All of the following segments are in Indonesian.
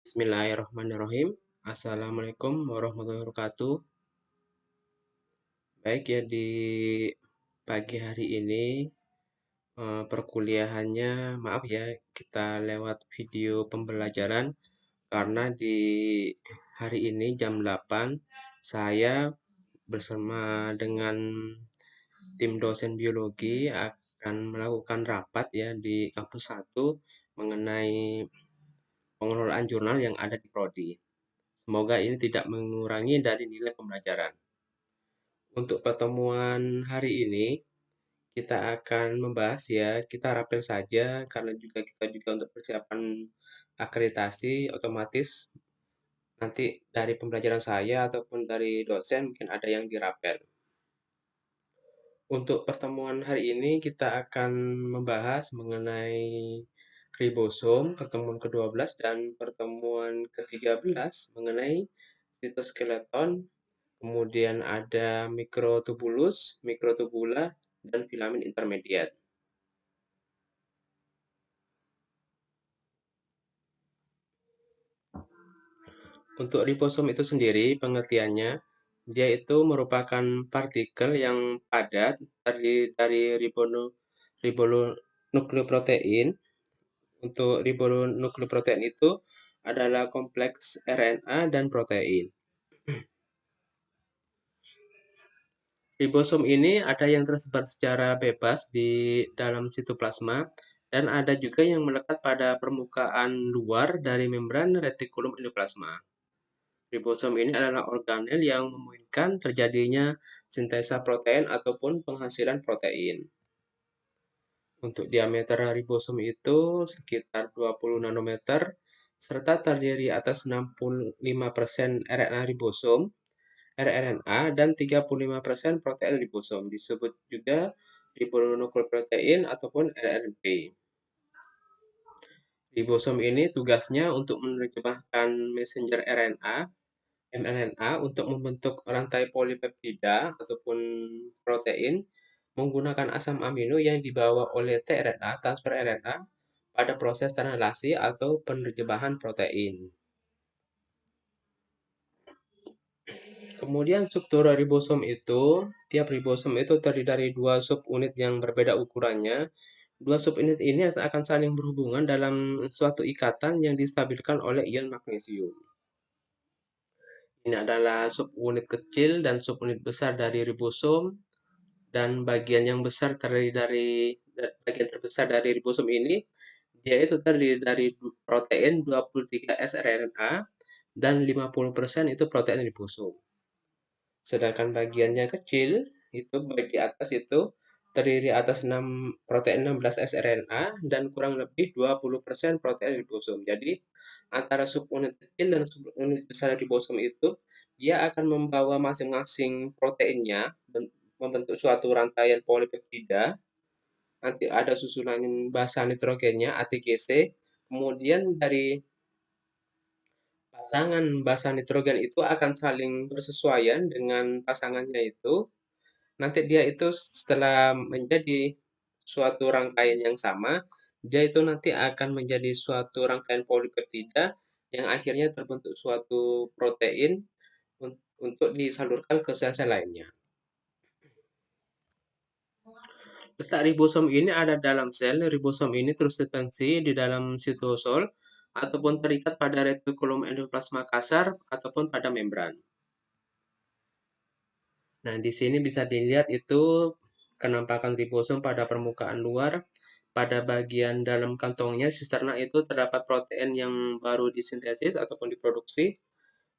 Bismillahirrahmanirrahim. Assalamualaikum warahmatullahi wabarakatuh. Baik ya, di pagi hari ini perkuliahannya, maaf ya, kita lewat video pembelajaran karena di hari ini jam 8 saya bersama dengan tim dosen biologi akan melakukan rapat ya di kampus 1 mengenai pengelolaan jurnal yang ada di prodi. Semoga ini tidak mengurangi dari nilai pembelajaran. Untuk pertemuan hari ini, kita akan membahas ya, kita rapel saja karena kita juga untuk persiapan akreditasi otomatis nanti dari pembelajaran saya ataupun dari dosen mungkin ada yang dirapel. Untuk pertemuan hari ini kita akan membahas mengenai ribosom, pertemuan ke-12 dan pertemuan ke-13 mengenai sitoskeleton. Kemudian ada mikrotubulus, mikrotubula, dan filamen intermediate. Untuk ribosom itu sendiri, pengertiannya, dia itu merupakan partikel yang padat terdiri dari ribonukleoprotein. Untuk ribonukleoprotein itu adalah kompleks RNA dan protein. Ribosom ini ada yang tersebar secara bebas di dalam sitoplasma dan ada juga yang melekat pada permukaan luar dari membran retikulum endoplasma. Ribosom ini adalah organel yang memungkinkan terjadinya sintesa protein ataupun penghasilan protein. Untuk diameter ribosom itu sekitar 20 nanometer serta terdiri atas 65% RNA ribosom, rRNA, dan 35% protein ribosom. Disebut juga ribonukleoprotein ataupun rRNP. Ribosom ini tugasnya untuk menerjemahkan messenger RNA, mRNA untuk membentuk rantai polipeptida ataupun protein menggunakan asam amino yang dibawa oleh tRNA, transfer RNA, pada proses translasi atau penerjemahan protein. Kemudian struktur ribosom itu, tiap ribosom itu terdiri dari 2 subunit yang berbeda ukurannya. 2 subunit ini akan saling berhubungan dalam suatu ikatan yang distabilkan oleh ion magnesium. Ini adalah subunit kecil dan subunit besar dari ribosom, dan bagian yang besar bagian terbesar dari ribosom ini, dia itu terdiri dari protein 23 sRNA dan 50% itu protein ribosom. Sedangkan bagian yang kecil itu di atas itu terdiri atas protein 16 sRNA dan kurang lebih 20% protein ribosom. Jadi antara subunit kecil dan subunit besar ribosom itu dia akan membawa masing-masing proteinnya membentuk suatu rantaian polipeptida. Nanti ada susunan basa nitrogennya ATGC. Kemudian dari pasangan basa nitrogen itu akan saling bersesuaian dengan pasangannya itu. Nanti dia itu setelah menjadi suatu rangkaian yang sama, dia itu nanti akan menjadi suatu rangkaian polipeptida yang akhirnya terbentuk suatu protein untuk disalurkan ke sel-sel lainnya. Letak ribosom ini ada dalam sel. Ribosom ini terseksi di dalam sitosol ataupun terikat pada retikulum endoplasma kasar ataupun pada membran. Nah, di sini bisa dilihat itu kenampakan ribosom pada permukaan luar. Pada bagian dalam kantongnya, sisterna itu terdapat protein yang baru disintesis ataupun diproduksi.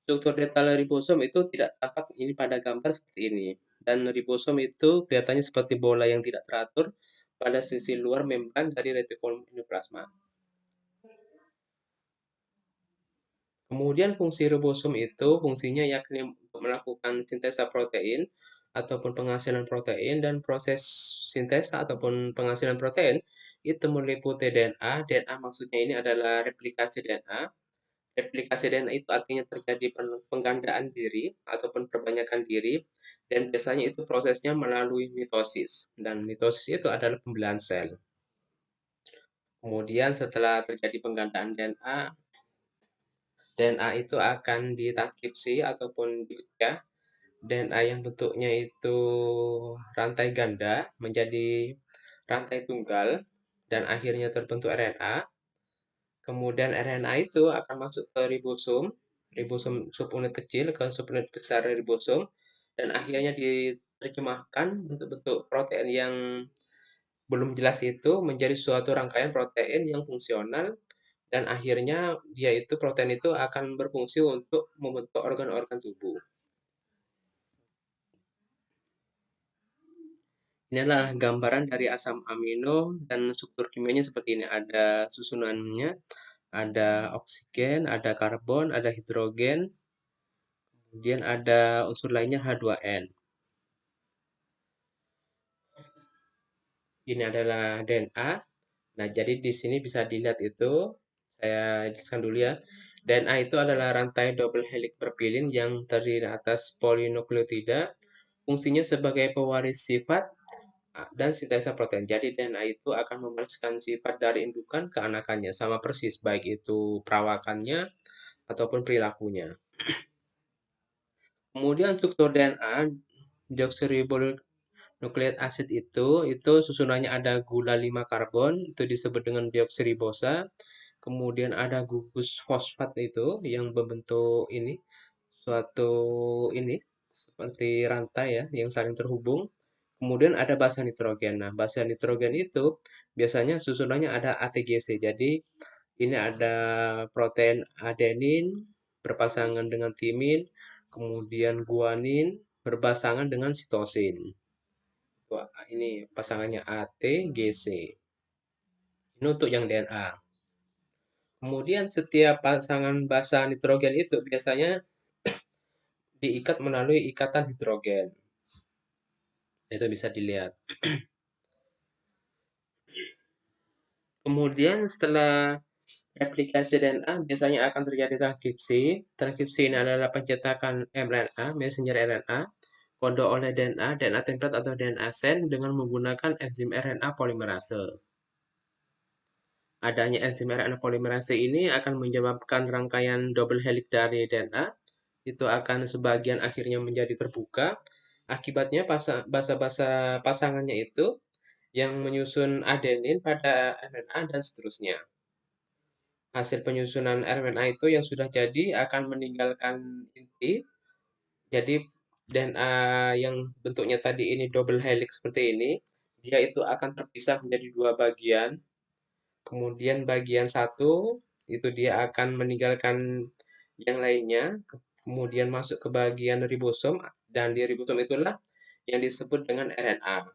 Struktur detail ribosom itu tidak tampak ini pada gambar seperti ini. Dan ribosom itu kelihatannya seperti bola yang tidak teratur pada sisi luar membran dari retikulum endoplasma. Kemudian fungsi ribosom itu fungsinya yakni untuk melakukan sintesa protein ataupun penghasilan protein, dan proses sintesa ataupun penghasilan protein itu meliputi DNA. DNA maksudnya ini adalah replikasi DNA. Replikasi DNA itu artinya terjadi penggandaan diri ataupun perbanyakan diri, dan biasanya itu prosesnya melalui mitosis. Dan mitosis itu adalah pembelahan sel. Kemudian setelah terjadi penggandaan DNA, DNA itu akan ditranskripsi ataupun dipecah. DNA yang bentuknya itu rantai ganda menjadi rantai tunggal dan akhirnya terbentuk RNA. Kemudian RNA itu akan masuk ke ribosom, ribosom subunit kecil ke subunit besar ribosom, dan akhirnya diterjemahkan bentuk-bentuk protein yang belum jelas itu menjadi suatu rangkaian protein yang fungsional dan akhirnya dia itu protein itu akan berfungsi untuk membentuk organ-organ tubuh. Ini adalah gambaran dari asam amino dan struktur kimianya seperti ini. Ada susunannya, ada oksigen, ada karbon, ada hidrogen, kemudian ada unsur lainnya H2N. Ini adalah DNA. Nah, jadi di sini bisa dilihat itu, saya jelaskan dulu ya. DNA itu adalah rantai double helix berpilin yang terdiri atas polinukleotida, fungsinya sebagai pewaris sifat dan sintesa protein. Jadi DNA itu akan mewariskan sifat dari indukan ke anakannya, sama persis, baik itu perawakannya ataupun perilakunya. Kemudian struktur DNA, deoksiribonukleik acid itu susunannya ada gula 5 karbon, itu disebut dengan deoksiribosa. Kemudian ada gugus fosfat itu yang membentuk ini suatu ini seperti rantai ya yang saling terhubung. Kemudian ada basa nitrogen. Nah, basa nitrogen itu biasanya susunannya ada ATGC. Jadi ini ada protein adenin berpasangan dengan timin, kemudian guanin berpasangan dengan sitosin. Wah, ini pasangannya ATGC. Ini untuk yang DNA. Kemudian setiap pasangan basa nitrogen itu biasanya diikat melalui ikatan hidrogen. Itu bisa dilihat. Kemudian setelah replikasi DNA biasanya akan terjadi transkripsi. Transkripsi ini adalah pencetakan mRNA, messenger RNA, kode oleh DNA, DNA template atau DNA sen dengan menggunakan enzim RNA polimerase. Adanya enzim RNA polimerase ini akan menyebabkan rangkaian double helix dari DNA itu akan sebagian akhirnya menjadi terbuka. Akibatnya basa-basa pasangannya itu yang menyusun adenin pada RNA dan seterusnya. Hasil penyusunan RNA itu yang sudah jadi akan meninggalkan inti. Jadi DNA yang bentuknya tadi ini double helix seperti ini, dia itu akan terpisah menjadi dua bagian. Kemudian bagian satu itu dia akan meninggalkan yang lainnya, kemudian masuk ke bagian ribosom dan di ribosom itulah yang disebut dengan RNA.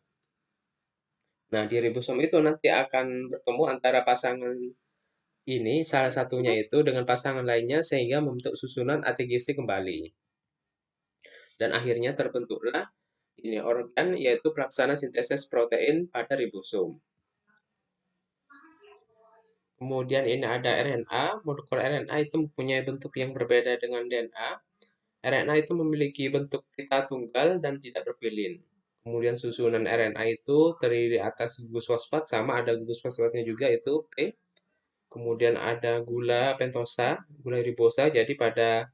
Nah, di ribosom itu nanti akan bertemu antara pasangan ini, salah satunya itu dengan pasangan lainnya sehingga membentuk susunan ATGC kembali. Dan akhirnya terbentuklah ini organ yaitu pelaksana sintesis protein pada ribosom. Kemudian ini ada RNA, molekul RNA itu mempunyai bentuk yang berbeda dengan DNA. RNA itu memiliki bentuk pita tunggal dan tidak berpilin. Kemudian susunan RNA itu terdiri atas gugus fosfat, sama ada gugus fosfatnya juga itu P. Kemudian ada gula pentosa, gula ribosa. Jadi pada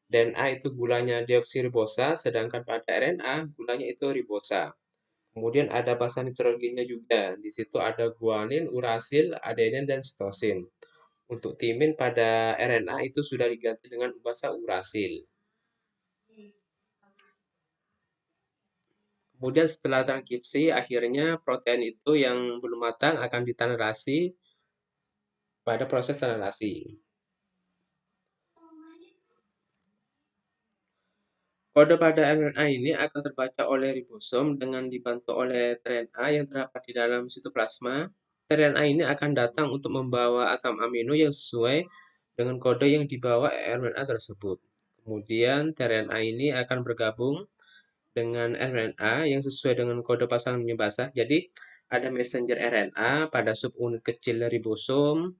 DNA itu gulanya deoksiribosa, sedangkan pada RNA gulanya itu ribosa. Kemudian ada basa nitrogennya juga. Di situ ada guanin, urasil, adenin, dan sitosin. Untuk timin pada RNA itu sudah diganti dengan basa urasil. Kemudian setelah transkripsi, akhirnya protein itu yang belum matang akan ditanerasi pada proses tanerasi. Kode pada RNA ini akan terbaca oleh ribosom dengan dibantu oleh tRNA yang terdapat di dalam sitoplasma. tRNA ini akan datang untuk membawa asam amino yang sesuai dengan kode yang dibawa RNA tersebut. Kemudian tRNA ini akan bergabung dengan RNA yang sesuai dengan kode pasangan basah. Jadi ada messenger RNA pada subunit kecil ribosom,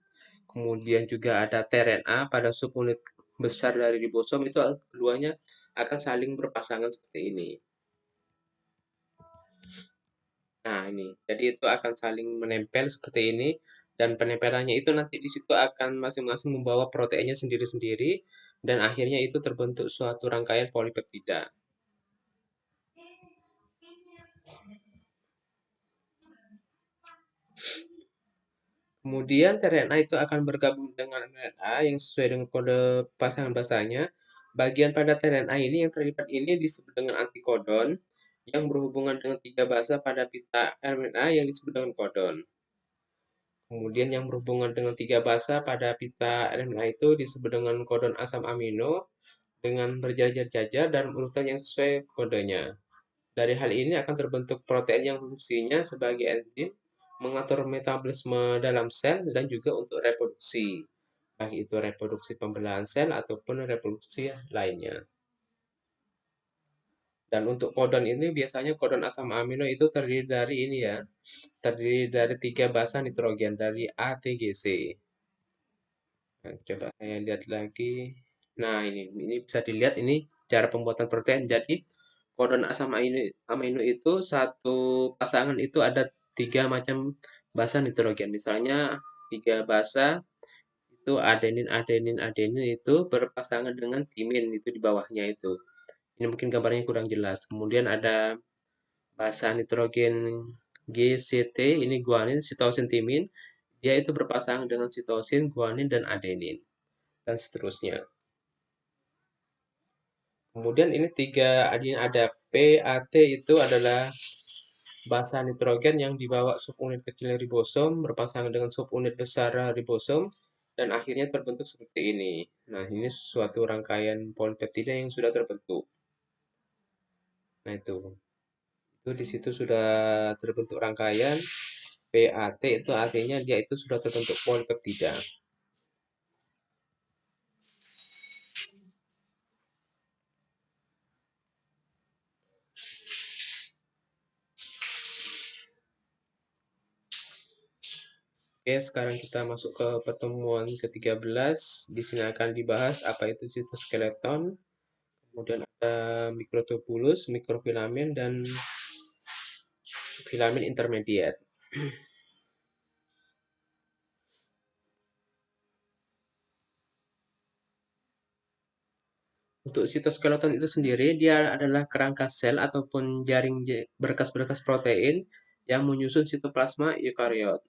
kemudian juga ada tRNA pada subunit besar dari ribosom, itu keduanya akan saling berpasangan seperti ini. Nah, ini. Jadi itu akan saling menempel seperti ini Dan penempelannya itu nanti di situ akan masing-masing membawa proteinnya sendiri-sendiri dan akhirnya itu terbentuk suatu rangkaian polipeptida. Kemudian tRNA itu akan bergabung dengan RNA yang sesuai dengan kode pasangan basanya. Bagian pada tRNA ini yang terlibat ini disebut dengan antikodon yang berhubungan dengan tiga basa pada pita RNA yang disebut dengan kodon. Kemudian yang berhubungan dengan tiga basa pada pita RNA itu disebut dengan kodon asam amino dengan berjajar-jajar dan urutan yang sesuai kodenya. Dari hal ini akan terbentuk protein yang fungsinya sebagai enzim mengatur metabolisme dalam sel dan juga untuk reproduksi, baik itu reproduksi pembelahan sel ataupun reproduksi lainnya. Dan untuk kodon ini biasanya kodon asam amino itu terdiri dari ini ya, terdiri dari tiga basa nitrogen dari A, T, G, C. Nah, coba saya lihat lagi. Nah, ini bisa dilihat ini cara pembuatan protein. Jadi, kodon asam amino itu satu pasangan itu ada tiga macam basa nitrogen. Misalnya tiga basa itu adenin, adenin, adenin itu berpasangan dengan timin itu di bawahnya itu. Ini mungkin gambarnya kurang jelas. Kemudian ada basa nitrogen GCT, ini guanin, sitosin, timin. Dia itu berpasangan dengan sitosin, guanin, dan adenin dan seterusnya. Kemudian ini ini ada PAT itu adalah basa nitrogen yang dibawa subunit kecil ribosom berpasangan dengan subunit besar ribosom dan akhirnya terbentuk seperti ini. Nah, ini suatu rangkaian polipeptida yang sudah terbentuk. Nah, itu di situ sudah terbentuk rangkaian PAT itu artinya dia itu sudah terbentuk polipeptida. Oke, sekarang kita masuk ke pertemuan ke-13. Di sini akan dibahas apa itu sitoskeleton, kemudian ada mikrotubulus, mikrofilamen, dan filamen intermediate. Untuk sitoskeleton itu sendiri, dia adalah kerangka sel ataupun jaring berkas-berkas protein yang menyusun sitoplasma eukariot.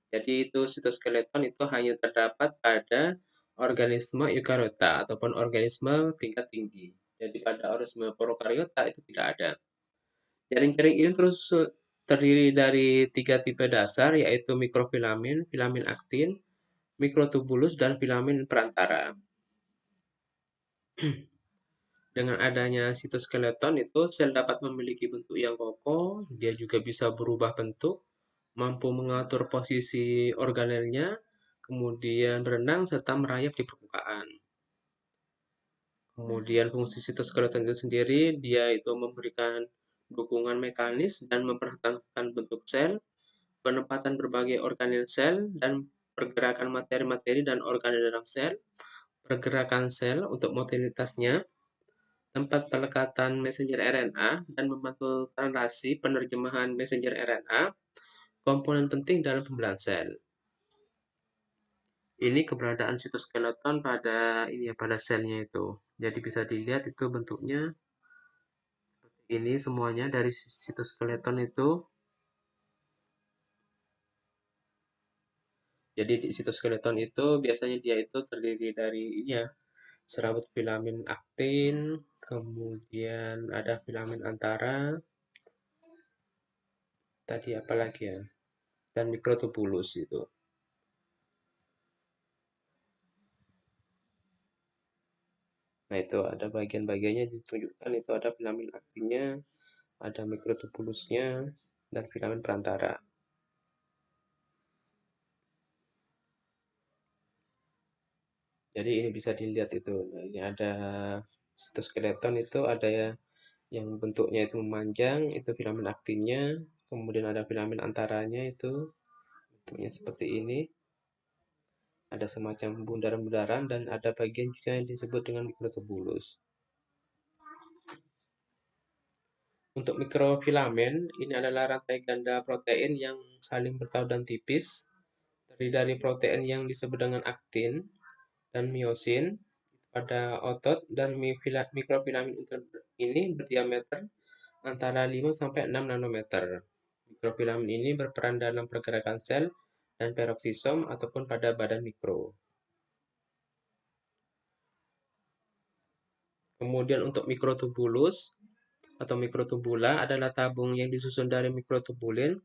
Jadi itu sitoskeleton itu hanya terdapat pada organisme eukariota ataupun organisme tingkat tinggi. Jadi pada organisme prokariota itu tidak ada. Jaring-jaring ini terus terdiri dari tiga tipe dasar, yaitu mikrofilamen, filamen aktin, mikrotubulus, dan filamen perantara. Dengan adanya sitoskeleton itu, sel dapat memiliki bentuk yang kokoh, dia juga bisa berubah bentuk, mampu mengatur posisi organelnya, kemudian berenang serta merayap di permukaan. Kemudian fungsi sitoskeleton itu sendiri, dia itu memberikan dukungan mekanis dan mempertahankan bentuk sel, penempatan berbagai organel sel, dan pergerakan materi-materi dan organel dalam sel, pergerakan sel untuk motilitasnya, tempat pelekatan messenger RNA, dan membantu translasi penerjemahan messenger RNA, komponen penting dalam pembelahan sel. Ini keberadaan sitoskeleton pada pada selnya itu. Jadi bisa dilihat itu bentuknya seperti ini semuanya dari sitoskeleton itu. Jadi di sitoskeleton itu biasanya dia itu terdiri dari serabut filamen aktin, kemudian ada filamen antara, tadi apa lagi ya, dan mikrotubulus itu. Nah itu ada bagian-bagiannya ditunjukkan, itu ada filamen aktinnya, ada mikrotubulusnya, dan filamen perantara. Jadi ini bisa dilihat itu. Nah, ini ada sitoskeleton itu ada ya yang bentuknya itu memanjang, itu filamen aktinnya, kemudian ada filamen antaranya itu bentuknya seperti ini. Ada semacam bundaran-bundaran dan ada bagian juga yang disebut dengan mikrotubulus. Untuk mikrofilamen, ini adalah rantai ganda protein yang saling bertaut dan tipis, terdiri dari protein yang disebut dengan aktin dan miosin pada otot, dan mikrofilamen ini berdiameter antara 5 sampai 6 nanometer. Mikrofilamen ini berperan dalam pergerakan sel dan peroksisom ataupun pada badan mikro. Kemudian untuk mikrotubulus atau mikrotubula adalah tabung yang disusun dari mikrotubulin,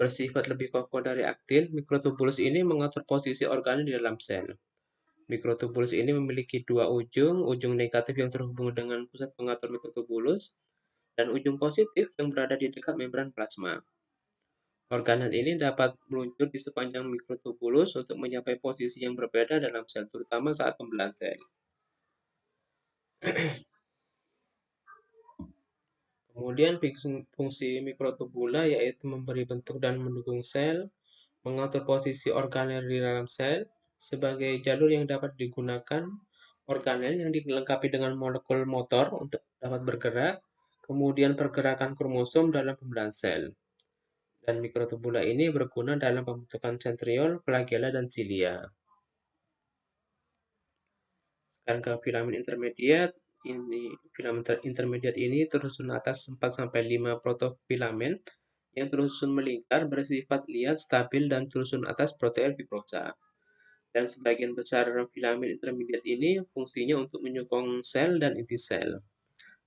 bersifat lebih kokoh dari aktin. Mikrotubulus ini mengatur posisi organel di dalam sel. Mikrotubulus ini memiliki dua ujung, ujung negatif yang terhubung dengan pusat pengatur mikrotubulus, dan ujung positif yang berada di dekat membran plasma. Organel ini dapat meluncur di sepanjang mikrotubulus untuk mencapai posisi yang berbeda dalam sel, terutama saat pembelahan sel. Kemudian fungsi mikrotubula yaitu memberi bentuk dan mendukung sel, mengatur posisi organel di dalam sel, sebagai jalur yang dapat digunakan organel yang dilengkapi dengan molekul motor untuk dapat bergerak, kemudian pergerakan kromosom dalam pembelahan sel. Dan mikrotubula ini berguna dalam pembentukan sentriol, flagella, dan cilia. Sekarang ke filamen intermediate. Filamen intermediate ini tersusun atas 4-5 protofilamen yang tersusun melingkar, bersifat liat, stabil, dan tersusun atas protein fibrosa. Dan sebagian besar filamen intermediate ini fungsinya untuk menyokong sel dan inti sel.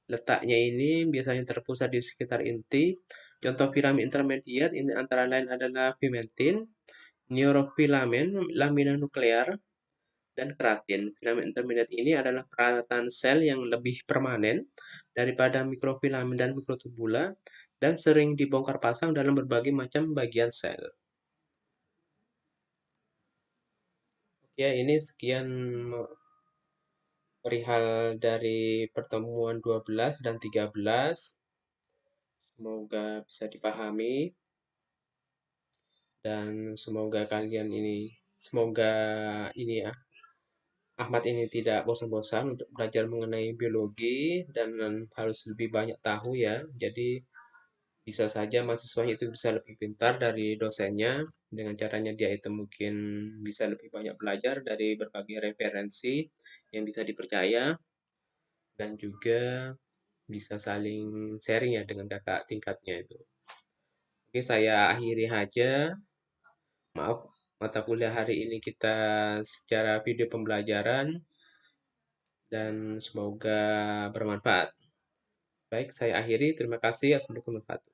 Letaknya ini biasanya terpusat di sekitar inti. Contoh filamen intermediate ini antara lain adalah pimentin, neurofilamen, lamina nuklear, dan keratin. Filamen intermediate ini adalah peralatan sel yang lebih permanen daripada mikrofilamen dan mikrotubula, dan sering dibongkar pasang dalam berbagai macam bagian sel. Ya, ini sekian perihal dari pertemuan 12 dan 13. Semoga bisa dipahami dan semoga ini ya, Ahmad ini tidak bosan-bosan untuk belajar mengenai biologi dan harus lebih banyak tahu ya. Jadi bisa saja mahasiswanya itu bisa lebih pintar dari dosennya, dengan caranya dia itu mungkin bisa lebih banyak belajar dari berbagai referensi yang bisa dipercaya, dan juga bisa saling sharing ya dengan kakak tingkatnya itu. Oke, saya akhiri saja. Maaf, mata kuliah hari ini kita secara video pembelajaran, dan semoga bermanfaat. Baik, saya akhiri. Terima kasih. Assalamualaikum warahmatullahi wabarakatuh.